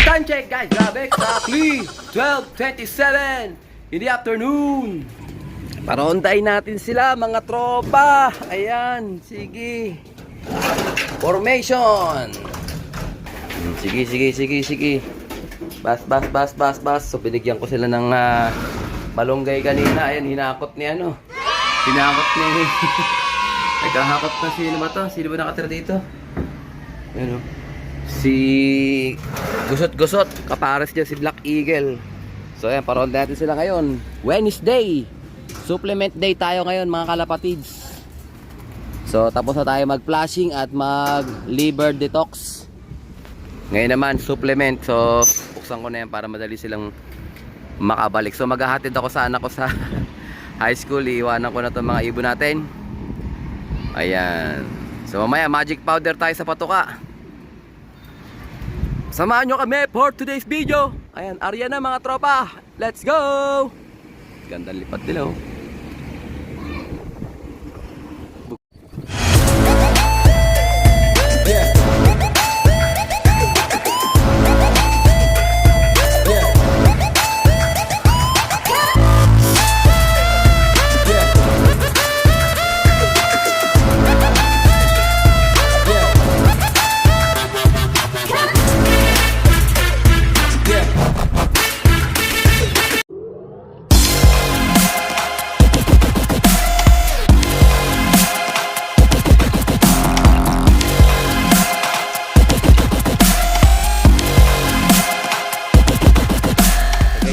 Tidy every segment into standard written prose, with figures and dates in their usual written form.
Time check guys, grabe, exactly 12:27 in the afternoon. Parondayin natin sila mga tropa. Ayan, sige. Formation. Sige. Bas. So binigyan ko sila ng malunggay kanina. Ayan, hinakot ni nagkahakot na sino ba to? Sino ba nakatira dito? Ayan o. Si Gusot, kapares niya si Black Eagle. So ayan, paronda natin sila ngayon. Wednesday, supplement day tayo ngayon mga kalapatids. So tapos na tayo mag-flashing at mag-liver detox. Ngayon naman supplement. So buksan ko na yan para madali silang makabalik. So maghahatid ako sa anak ko sa high school. Iiwanan ko na itong mga ibon natin. Ayan. So mamaya magic powder tayo sa patuka. Samahan nyo kami for today's video. Ayan, arya na mga tropa. Let's go! Gandang lipat nila oh.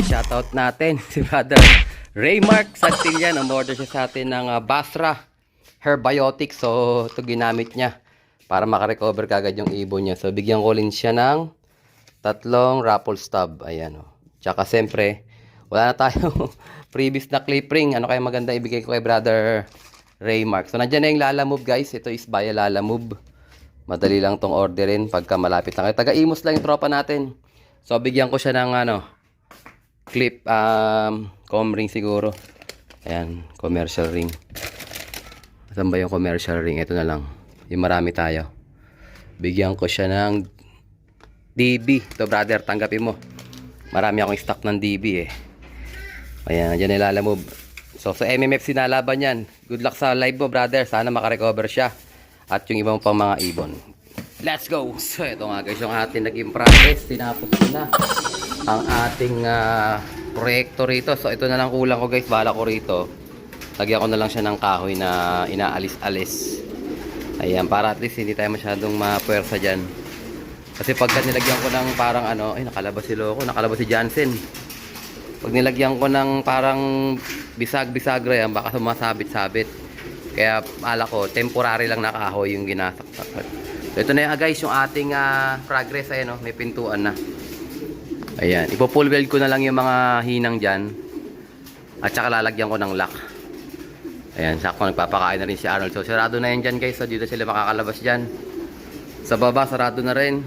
Shoutout natin si Brother Raymark Santillan. Umorder siya sa atin ng Basra Herbiotic. So ito ginamit niya para makarecover kagad yung ibon niya. So bigyan ko rin siya ng 3 raffle stub. Ayan o. Tsaka siyempre wala na tayo previous na clip ring. Ano kaya maganda ibigay ko kay Brother Raymark. So nandyan na yung Lalamove guys. Ito is via Lalamove. Madali lang tong orderin pagka malapit na. Taga-Imus lang yung tropa natin. So bigyan ko siya ng clip, com ring siguro. Ayan, commercial ring. Saan ba yung commercial ring? Ito na lang. Yung marami tayo. Bigyan ko siya ng DB. Ito brother, tanggapin mo. Marami akong stock ng DB eh. Ayan, dyan Lalamove. So sa MMF sinalaban yan. Good luck sa live mo brother. Sana makarecover siya. At yung ibang pang mga ibon. Let's go! So ito nga guys, yung ating naging progress. Tinapos ko na ang ating proyekto rito. So ito na lang kulang ko guys, bala ko rito. Lagyan ko na lang siya ng kahoy na inaalis-alis. Ayan, para at least hindi tayo masyadong mapuwersa dyan. Kasi pagka nilagyan ko ng parang ay nakalabas si Loco, nakalabas si Jansen. Pag nilagyan ko ng parang bisag-bisag yan, baka sumasabit-sabit. Kaya ala ko, temporary lang na kahoy yung ginasaksak. So ito na guys, yung ating progress. Ayan may pintuan na. Ayan, ipo-full weld ko na lang yung mga hinang dyan. At saka lalagyan ko ng lock. Ayan, sakto nagpapakain na rin si Arnold. So sarado na yan dyan guys. So dito sila makakalabas dyan. Sa baba, sarado na rin.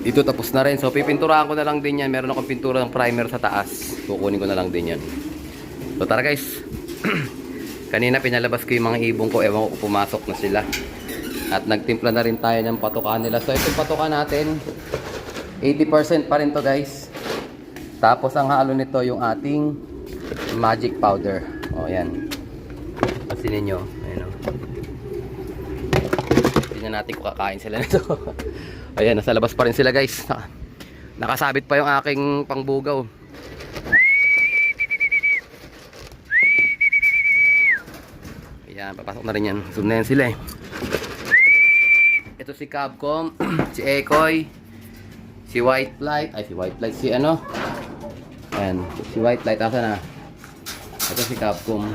Dito tapos na rin. So pipinturahan ko na lang din yan. Meron akong pintura ng primer sa taas. Kukunin ko na lang din yan. So tara guys. Kanina pinalabas ko yung mga ibong ko. Ewan ko pumasok na sila. At nagtimpla na rin tayo ng patuka nila. So itong patuka natin 80% pa rin to guys. Tapos ang halo nito yung ating magic powder. O yan. Pansinin nyo. Ayan o. Tingnan natin kung kakain sila nito. Ayan, nasa labas pa rin sila guys. Nakasabit pa yung aking pangbugaw. Ayan, papasok na rin yan. Zoom na yan sila eh. Ito si Capcom, si Ekoy, si White Light, si ayan, si White Light, asa na? Ito si Capcom,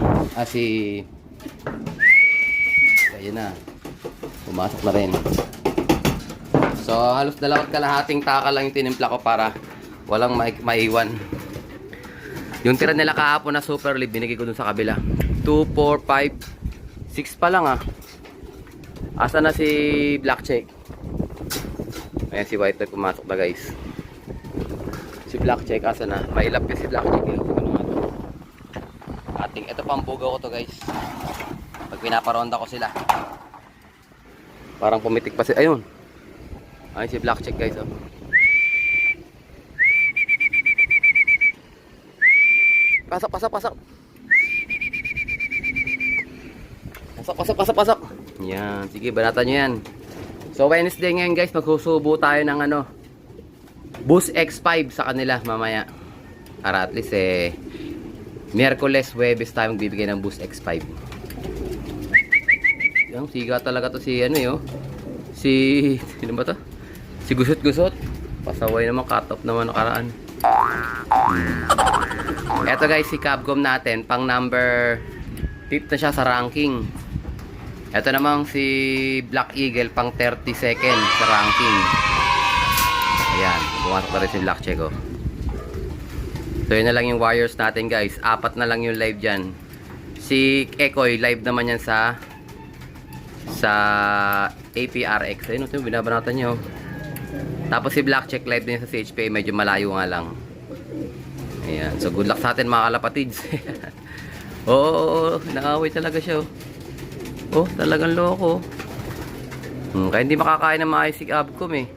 ayun na, pumasok na rin. So halos 2 kalahating taka lang yung tinimpla ko para walang maiwan. Yung tira nila kahapon na super live, binigay ko dun sa kabila. 2, 4, 5, 6 pa lang Asa na si Black Check? Ayan si White Light pumasok na guys. Si Black Check asa na? Mailap kasi si Black Check. Ito pang pugaw ko to guys. Pag pinaparonda ko sila. Parang pumitik pa si ayun. Ay si Black Check guys Pasok, pasok, pasok. Pasok, pasok, pasok, pasok. Yan, sige, banatan nyo yan. So, Wednesday ngayon guys, magsusubo tayo ng ano, Boost X5 sa kanila mamaya. Para at least Miyerkules, Huwebes tayo magbibigay ng Boost X5. Yan, siga talaga to si ano yo. Sino ba to? Si Gusot-Gusot. Pasaway naman, cut off naman nakaraan. Eto guys, si Capcom natin, pang number 5 na siya sa ranking. Eto namang si Black Eagle, pang 32nd sa ranking. Ayan, bumasok na rin si Black Checo. So yun na lang yung warriors natin guys. 4 na lang yung live dyan. Si Ekoy, live naman yan sa APRX. Ayun, ito yung binabanatan nyo. Tapos si Black Check live din sa CHPA. Medyo malayo nga lang. Ayan, so good luck sa atin mga kalapatids. Oo, naaway talaga siya. Oh, talagang loko. Kaya hindi makakain ng maayos si Abcom eh.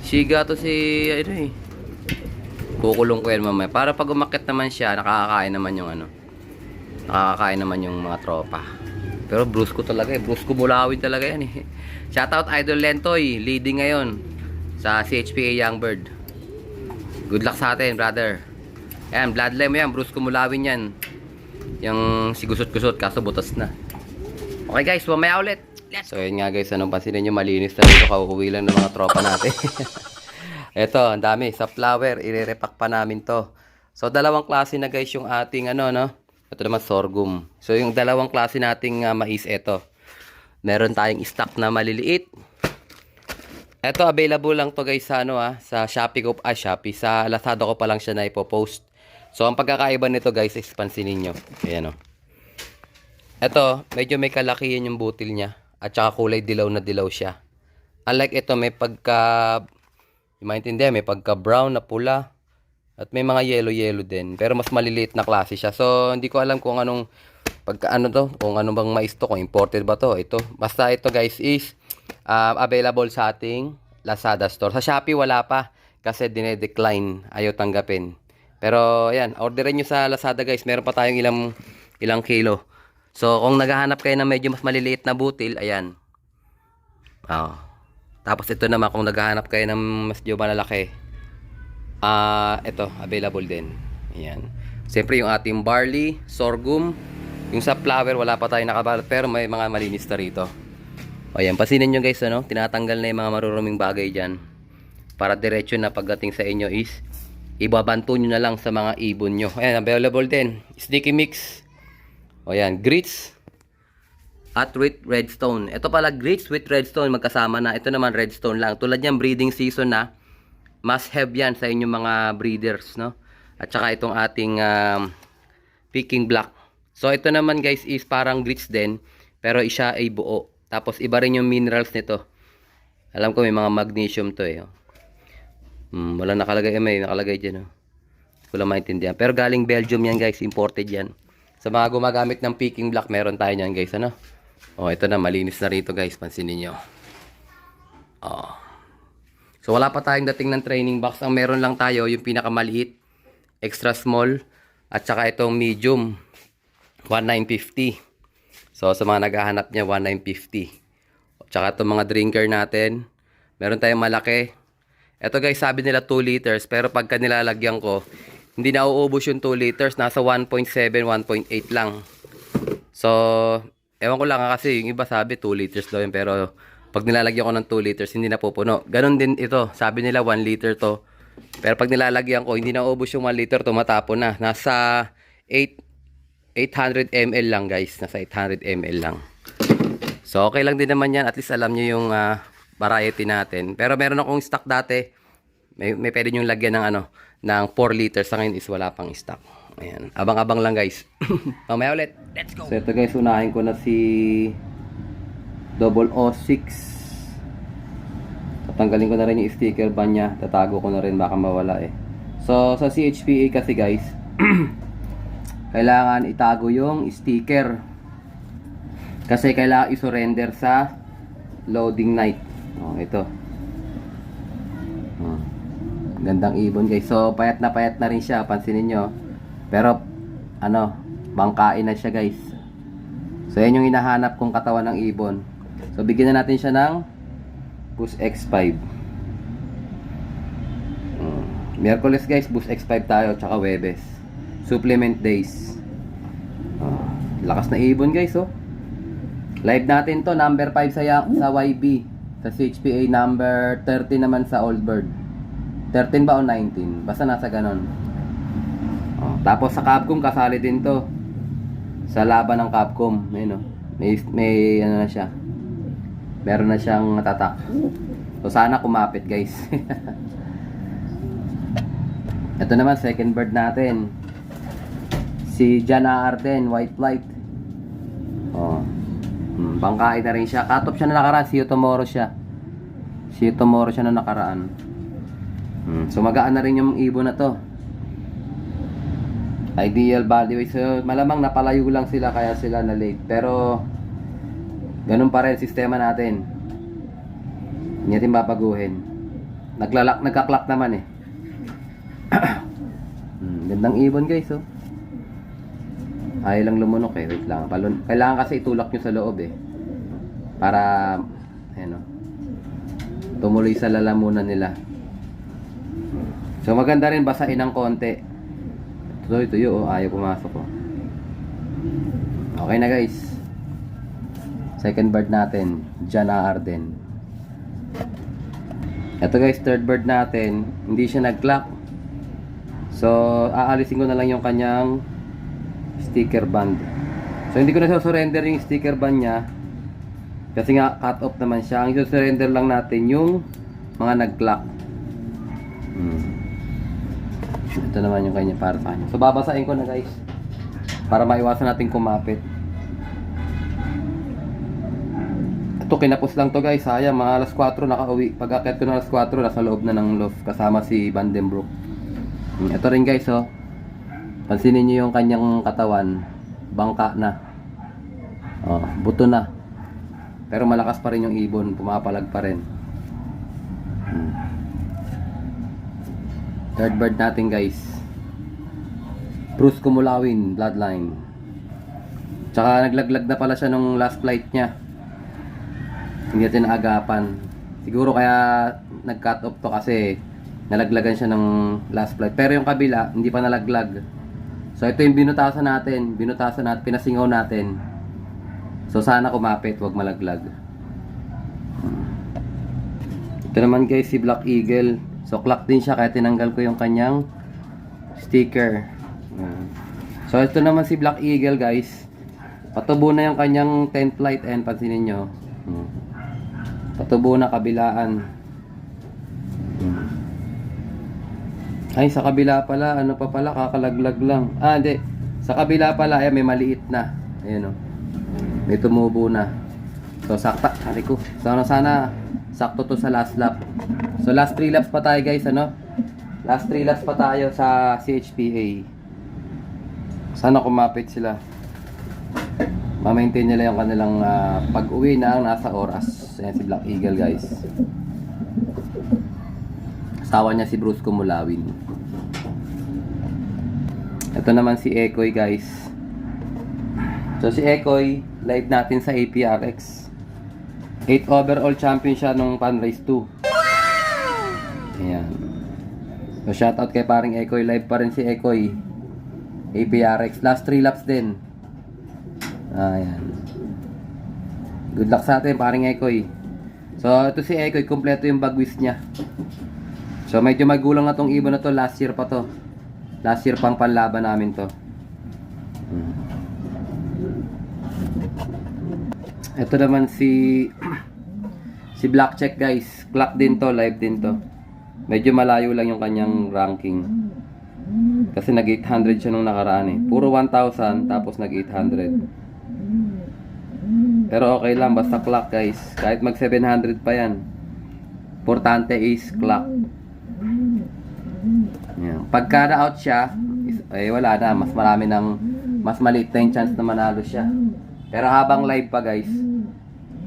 Siga to si ano eh. Kukulong ko yan mamaya. Para pag umakit naman siya, nakakain naman yung ano. Nakakain naman yung mga tropa. Pero brusco talaga eh. Brusco Bulawin talaga yan eh. Shoutout Idol Lentoy. Leading ngayon sa CHPA Youngbird. Good luck sa atin, brother. Ayan, bloodline mo yan. Brusco Bulawin yan. Yung si Gusot-Gusot kaso butas na. Okay guys, mamaya ulit. So yun nga guys, anong pansinin nyo, malinis na dito, kaukuwi lang ng mga tropa natin. Ito, ang dami. Sa flower, ire-repack pa namin to. So dalawang klase na guys yung ating ano, no? Ito naman sorghum. So yung dalawang klase nating mais, ito. Meron tayong stock na maliliit. Ito, available lang to guys sa ano sa Shopee ko, Shopee. Sa Lazada ko pa lang siya na ipopost. So ang pagkakaiba nito guys, pansinin nyo. Ayan o. Ito, medyo may kalakihan yung butil niya. At saka kulay dilaw na dilaw siya. Unlike ito, may maintindihan, may pagka brown na pula. At may mga yellow din. Pero mas maliliit na klase siya. So, hindi ko alam kung anong kung ano bang mais to, kung imported ba to. Ito. Basta ito guys is available sa ating Lazada store. Sa Shopee wala pa. Kasi dinedecline. Ayaw tanggapin. Pero, ayan. Orderin nyo sa Lazada guys. Meron pa tayong ilang kilo. So, kung naghahanap kayo ng medyo mas maliliit na butil, ayan. Tapos ito naman, kung naghahanap kayo ng mas medyo malalaki, ito, available din. Ayan. Siyempre, yung ating barley, sorghum, yung sa flour, wala pa tayo nakabalot, pero may mga malinis na rito. Ayan, pasinin nyo guys, ano, tinatanggal na yung mga maruruming bagay dyan. Para diretso na pagdating sa inyo is, ibabanto nyo na lang sa mga ibon nyo. Ayan, available din. Sticky mix. O yan, grits at with redstone. Ito pala, grits with redstone magkasama na. Ito naman redstone lang. Tulad yan, breeding season na. Must have yan sa inyong mga breeders, no? At saka itong ating Peking black. So ito naman guys is parang grits din, pero siya ay buo. Tapos iba rin yung minerals nito. Alam ko may mga magnesium to eh. Wala nakalagay, may nakalagay dyan. Wala maintindihan. Pero galing Belgium yan guys, imported yan. Sa mga gumagamit ng Peking black, meron tayo niyan guys, ano? Oh, ito na, malinis na rito guys, pansinin niyo. Oh. So wala pa tayong dating ng training box. Ang meron lang tayo yung pinakamaliit, extra small, at saka itong medium, 1950. So sa mga naghahanap niya, 1950. At saka itong mga drinker natin, meron tayong malaki. Ito guys, sabi nila 2 liters, pero pagka nilalagyan ko, hindi na uubos yung 2 liters. Nasa 1.7, 1.8 lang. So, ewan ko lang kasi yung iba sabi 2 liters daw yun. Pero, pag nilalagyan ko ng 2 liters, hindi na pupuno. Ganon din ito. Sabi nila 1 liter to. Pero pag nilalagyan ko, hindi na uubos yung 1 liter, tumatapon na. Nasa 800 ml lang guys. Nasa 800 ml lang. So, okay lang din naman yan. At least alam nyo yung variety natin. Pero meron akong stock dati. May pwede nyo lagyan ng ng 4 liters. Sa ngayon is wala pang stock. Ayan. Abang-abang lang guys. Mamaya ulit. Let's go. So ito guys, unahin ko na si 006. Tatanggalin ko na rin yung sticker ba niya. Tatago ko na rin, baka mawala eh. So sa CHPA kasi guys, kailangan itago yung sticker. Kasi kailangan i-surrender sa loading night. Oh, ito. Gandang ibon guys. So payat na rin siya, pansinin nyo. Pero ano, bangkain na siya guys. So yan yung hinahanap kong katawan ng ibon. So bigyan na natin siya ng Boost X5. Miyerkules guys, Boost X5 tayo, tsaka Webes. Supplement days. Lakas na ibon guys, oh. Live natin to, number 5 sa YB. Sa CHPA, number 30 naman sa Old Bird. 13 ba o 19? Basta nasa ganon. Tapos sa Capcom, kasali din to. Sa laban ng Capcom. Ayun, oh. May ano na siya. Meron na siyang tatak. So sana kumapit guys. Ito naman, second bird natin. Si Jana Arden, white light. Bangkain na rin siya. Cut off siya na nakaraan. See you tomorrow siya. See you tomorrow siya na nakaraan. So magaan na rin yung ibon na to. Ideal body weight. So malamang napalayo lang sila kaya sila na late. Pero ganun pa rin sistema natin. Hindi natin babaguhin. Nagka-clock naman eh. Gandang ibon guys, oh. Ayaw lang lumunok eh. Wait lang. Kailangan kasi itulak nyo sa loob eh. Para ano, tumuloy sa lalamunan nila. So maganda rin basain ng konti. Tuyo, oh. Ayaw pumasok, oh. Okay na guys. Second bird natin, Jana Arden. Ito guys, third bird natin. Hindi siya nag-clock. So, aalisin ko na lang yung kanyang sticker band. So, hindi ko na surrender yung sticker band niya. Kasi nga, cut off naman siya. Ang surrender lang natin yung mga nag-clock. Ito naman yung kanya para sa kanya. So, babasahin ko na guys. Para maiwasan natin kumapit. Ito, kinapos lang to guys. Sayang, mga alas 4 nakauwi. Pag-akit ko na alas 4, nasa loob na ng loft. Kasama si Vandenbroek. Ito rin guys, oh. Pansinin nyo yung kanyang katawan. Bangka na. Buto na. Pero malakas pa rin yung ibon. Pumapalag pa rin. Third bird natin guys. Bruce Kumulawin, bloodline. Tsaka naglaglag na pala siya nung last flight niya. Hindi natin naagapan. Siguro kaya nag-cut off to kasi nalaglagan siya ng last flight. Pero yung kabila, hindi pa nalaglag. So, ito yung binutasan natin. Pinasingaw natin. So, sana kumapit, wag malaglag. Ito naman guys, si Black Eagle. So, clock din siya kaya tinanggal ko yung kanyang sticker. So, ito naman si Black Eagle guys. Patubo na yung kanyang 10th flight. And pansinin nyo. Patubo na kabilaan. Ay, sa kabila pala, ano pa pala, kakalaglag lang. Hindi. Sa kabila pala, ay may maliit na. Ayan, oh. May tumubo na. So, sakta. Hari ko. Sana sakto to sa last lap. So, last 3 laps pa tayo, guys, ano? Last 3 laps pa tayo sa CHPA. Sana kumapit sila. Ma-maintain nila yung kanilang pag-uwi na nasa oras. Ayan si Black Eagle, guys. Asawa niya si Bruce Kumulawin. Ito naman si Ekoy guys. So si Ekoy, live natin sa APRX. 8 overall champion siya nung Pan Race 2. Ayan. So shoutout kay paring Ekoy. Live pa rin si Ekoy. APRX. Last 3 laps din. Ayan. Good luck sa atin paring Ekoy. So ito si Ekoy. Kompleto yung bagwis niya. So medyo magulang na tong ibon na to, last year pa to. Last year pang panlaban namin to. Ito naman si Black Check guys. Clock din to, live din to. Medyo malayo lang yung kanyang ranking. Kasi nag 800 siya nung nakaraan eh. Puro 1,000 tapos nag 800. Pero okay lang, basta clock guys. Kahit mag 700 pa yan. Importante is clock. Yan. Pagka na-out siya, wala na. Mas maliit na yung chance na manalo siya. Pero habang live pa guys,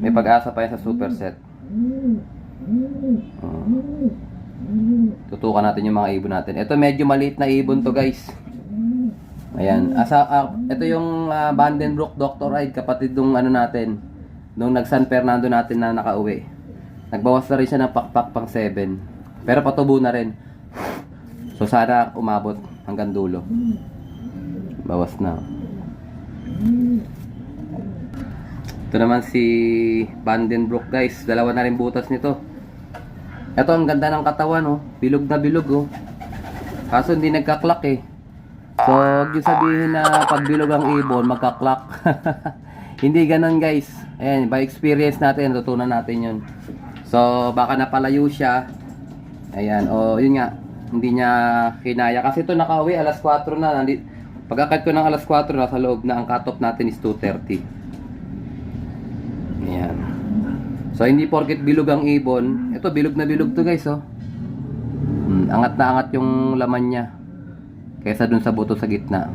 may pag-asa pa yan sa superset. Tutukan natin yung mga ibon natin. Ito medyo maliit na ibon to guys. Ayan. Ito yung Vandenbroek Dr. Ride, kapatid nung ano natin, nung nag San Fernando natin na nakauwi. Nagbawas na rin siya ng pakpak pang 7. Pero patubo na rin. So sana umabot hanggang dulo. Bawas na. Ito naman si Vandenbroek guys. Dalawa na rin butas nito. Ito ang ganda ng katawan oh. Bilog na bilog oh. Kaso hindi nagka-clock eh. So, huwag yung sabihin na pag bilog ang ibon, magka-clock. Hindi ganun guys. Ayan, by experience natin, natutunan natin yun. So, baka napalayo siya. Ayan, o yun nga. Hindi niya kinaya. Kasi ito nakauwi, alas 4 na. Pagkakat ko ng alas 4 na sa loob na, ang cut-off natin is 2:30. Ayan. So, hindi porket bilog ang ibon. Ito, bilog na bilog to guys, oh. Angat na angat yung laman niya kaysa dun sa buto sa gitna.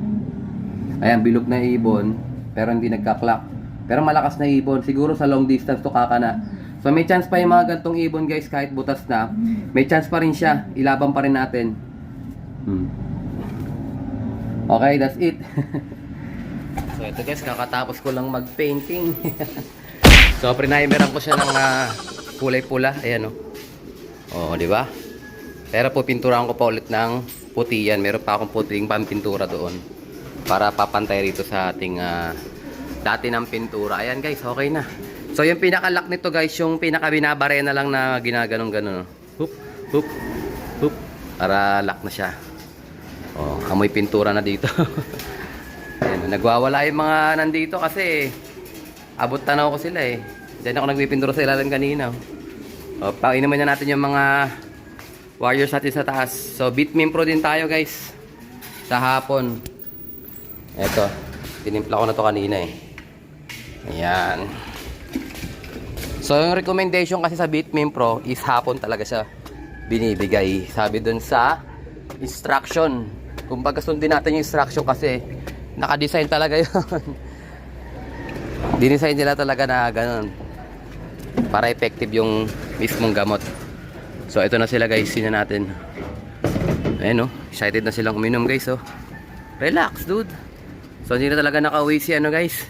Ayan, bilog na ibon pero hindi nagka-clock. Pero malakas na ibon. Siguro sa long distance to kakana. So may chance pa yung mga gantong ibon guys, kahit butas na. May chance pa rin siya. Ilaban pa rin natin. Okay, that's it. So ito guys, kakatapos ko lang mag-painting. So primeran ko siya ng kulay pula. Ayan o. Oh, di ba? Pero po pinturahan ko pa ulit ng puti yan. Meron pa akong puting pampintura doon para papantay rito sa ating dati ng pintura. Ayan guys, okay na. So yung pinaka-lock nito guys, yung pinaka-binabare na lang na ginaganong-ganon. Hoop, hoop, hoop. Para lock na siya. Oh, amoy pintura na dito. Ayan, nagwawala yung mga nandito kasi abot tanaw ko sila eh. Diyan ako nagpipintura sa ilalim kanina. Oh, pakinuman na natin yung mga warriors natin sa taas. So, Bitmin Pro din tayo guys. Sa hapon. Eto. Tinimpla ko na to kanina eh. Ayan. So, yung recommendation kasi sa Bitmin Pro is hapon talaga siya binibigay. Sabi dun sa instruction. Kung baga sundin natin yung instruction kasi naka-design talaga yun. Dinesign nila talaga na ganun. Para effective yung mismong gamot. So ito na sila guys, sino natin. Ayan oh, excited na silang uminom guys oh. Relax dude. So hindi na talaga nakauwi si ano guys.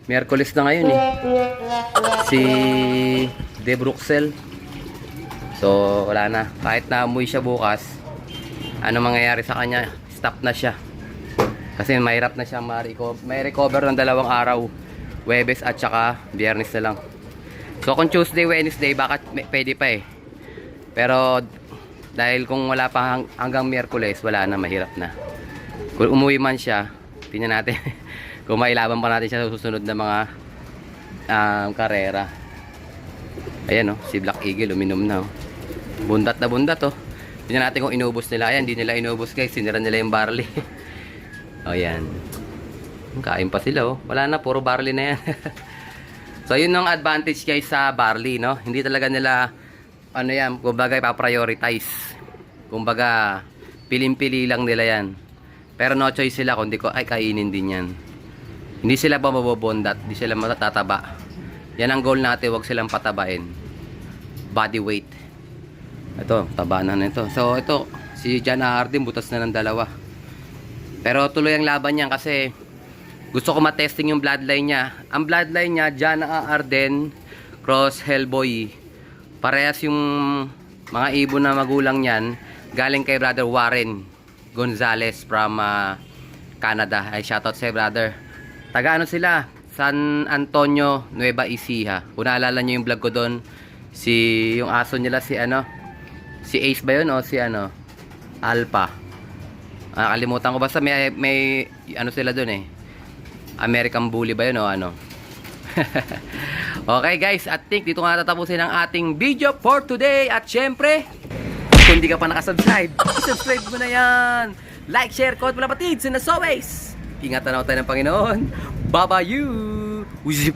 Miyerkules na ngayon eh. Si De Bruxelles. So wala na. Kahit na umuwi siya bukas, ano mangyayari sa kanya? Stop na siya. Kasi mahirap na siya may recover ng 2 araw. Webes at saka Biyernes na lang. So kung Tuesday, Wednesday, bakit pwede pa eh. Pero dahil kung wala pa hanggang Miyerkules, wala na, mahirap na. Kung umuwi man siya, tingnan natin kung mailaban pa natin siya sa susunod na mga karera. Ayan oh, si Black Eagle uminom na oh. Bundat na bundat oh. Tingnan natin kung inubos nila. Ayan, hindi nila inubos guys, sinira nila yung barley. Oh yan. Kain pa sila oh. Wala na, puro barley na yan. So yun ang advantage guys sa barley no. Hindi talaga nila ano yan, kumbaga ipaprioritize. Kumbaga piling-pili lang nila yan. Pero no choice sila kundi ko ay kainin din yan. Hindi sila mabobondat, hindi sila matataba. Yan ang goal natin, wag silang patabain. Body weight. Ito, taba na nito. So ito, si John Hardin butas na ng 2. Pero tuloy ang laban niyan kasi gusto ko matesting yung bloodline niya. Ang bloodline niya, John Arden cross Hellboy. Parehas yung mga ibon na magulang niyan galing kay Brother Warren Gonzalez from Canada. Ay shoutout sa brother. Taga ano sila? San Antonio, Nueva Ecija. Kung naalala niyo yung vlog ko doon, yung aso nila si ano? Si Ace ba yun o si ano? Alpha. Kalimutan ko basta may ano sila doon eh. American Bully ba yun o ano? Okay guys, at think dito nga tatapusin ang ating video for today. At syempre, kung hindi ka pa nakasubscribe, subscribe mo na yan. Like, share, comment mo na patids. And as always, ingatan ako tayo ng Panginoon. Bye-bye you. Uzip.